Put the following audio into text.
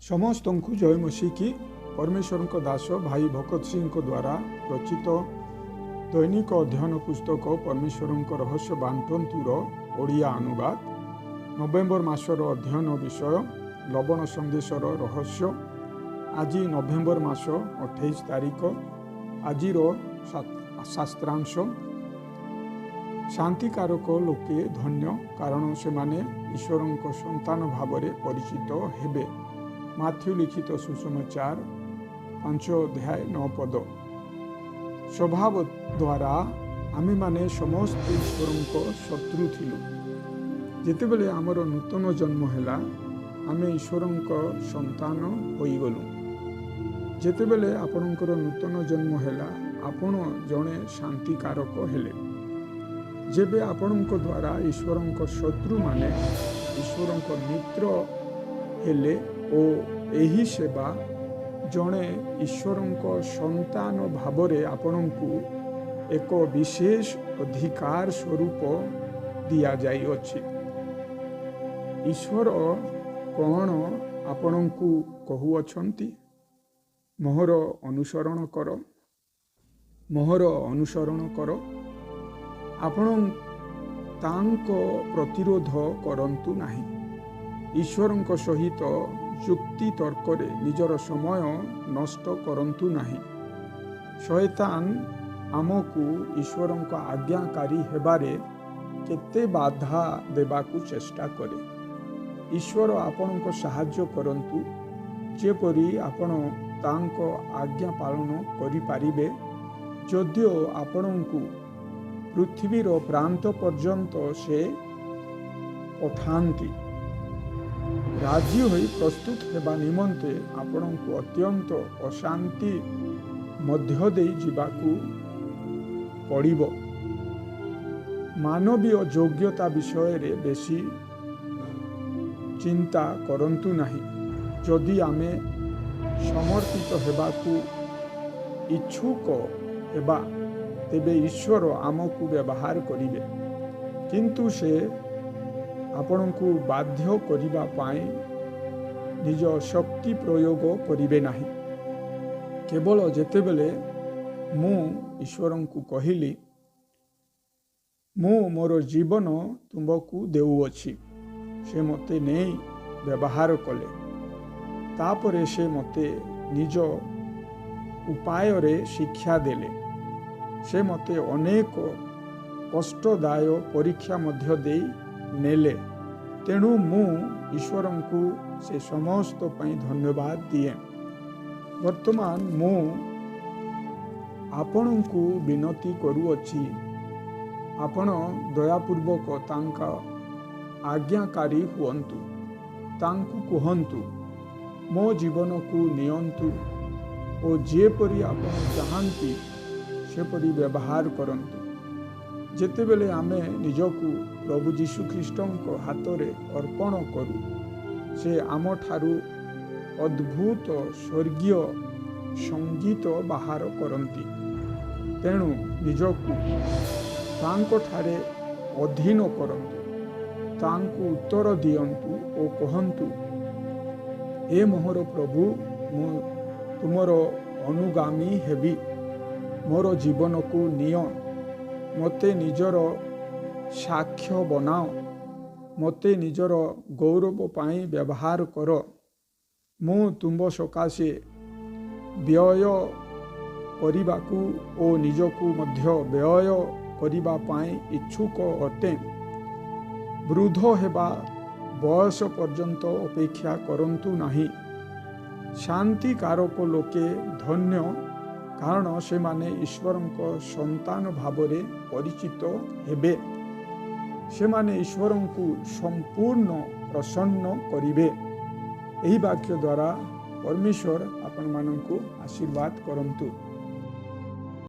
समस्त को जय मसीह की। परमेश्वर को दास भाई भगत सिंह द्वारा रचित दैनिक अध्ययन पुस्तक परमेश्वर रहस्य बांटंतुर ओडिया अनुवाद नवेम्बर मासर अध्ययन विषय लवण संदेशर रहस्य। आज नवेम्बर मास 28 तारिख। आज शास्त्रांश शांतिकारक लोके धन्य कारण से माने ईश्वर संतान भाव परिचित हेबे। माथ्यू लिखित सुसमाचार 5 अध्याय 9 पद। स्वभाव द्वारा आमे माने समस्त ईश्वर शत्रु थिलु। जेतेबेले आमर नूतन जन्म हैला आमे ईश्वर संतान होई गलु। जेतेबेले आपणकर नूतन जन्म हैला आपण जणे शांतिकारक हेले। जेबे आपणक द्वारा ईश्वर शत्रु माने ईश्वर मित्र हेले ओ एही सेवा जणे ईश्वर संतान भावरे आपणकु एक विशेष अधिकार स्वरूप दिया जाई अछि। ईश्वर कौन आपणकु कहू अछंती, मोहर अनुसरण कर, मोहर अनुसरण कर। आपण तांको प्रतिरोध करंतु नाही। ईश्वर सहित युक्ति तर्करे निजर समय नष्ट करंतु नाही। शैतान आमकु ईश्वर आज्ञाकारी हेबारे केते बाधा देबाकु चेष्टा करे। ईश्वर आपणक साहाय्य करंतु जेपरि आपण तांको आज्ञा पालन करि पारिबे। जदिओ आपणकु पृथ्वीर प्रांत पर्यंत से पठांती। राजी होई प्रस्तुत हेबा निमंते आपणकु अत्यंत अशांति मध्य देई जिबाकु पड़िबो। मानवीय योग्यता विषय रे बेसी चिंता करंतु नाही। जदि आमे समर्पित हेबाकु इच्छुक हेबा तेबे ईश्वर आमकु व्यवहार करिवे। किंतु से आपणकु बाध्य करिबा पाई निज शक्ति प्रयोग करिवे नाही। केवल जेतेबेले मु ईश्वरंकु कहिली मु मोर जीवन तुमकु देउअछि, से मते नेई व्यवहार कले। तापरे से मते निज उपाय रे शिक्षा देले। से मते अनेक कष्टदाय परीक्षा मध्य देई नेले। तेणु मु ईश्वर को से समस्त पई धन्यवाद दिए। वर्तमान मु आपण को विनती करूअछि, आपण दयापूर्वक तांका आज्ञाकारी हुअन्तु। तांकु कहन्तु मो जीवन को नियंतु ओ जेपरि आपण चाहन्ति सेपरि व्यवहार करन्तु। जेतेबेले आमे निजकु प्रभु जीशु ख्रीष्टंक हातरे अर्पण करू, से आम ठारू अद्भुत स्वर्गीय संगीत बाहर करती। तेणु निजकु तांको ठारे अधीन करंतु। तांकु उत्तर दियंतु ओ कहंतु, हे मोहर प्रभु, मु तुमर अनुगामी हेबी। मोर जीवन को निय, मते निजर साक्ष्य बनाओ, मते निजर गौरव पाई व्यवहार कर। मु तुम सकाशे व्यय करिबाकु ओ निजकु मध्य व्यय करिबा पाई इच्छुक अटे। वृद्ध हेबा बयस पर्यंत अपेक्षा करंतु नाही। शांतिकारक लोके धन्य कारण से माने ईश्वर संतान भावरे परिचित हेबे। से माने ईश्वर को संपूर्ण प्रसन्न करिवे। एही वाक्य द्वारा परमेश्वर आपण माननकु आशीर्वाद करंतु।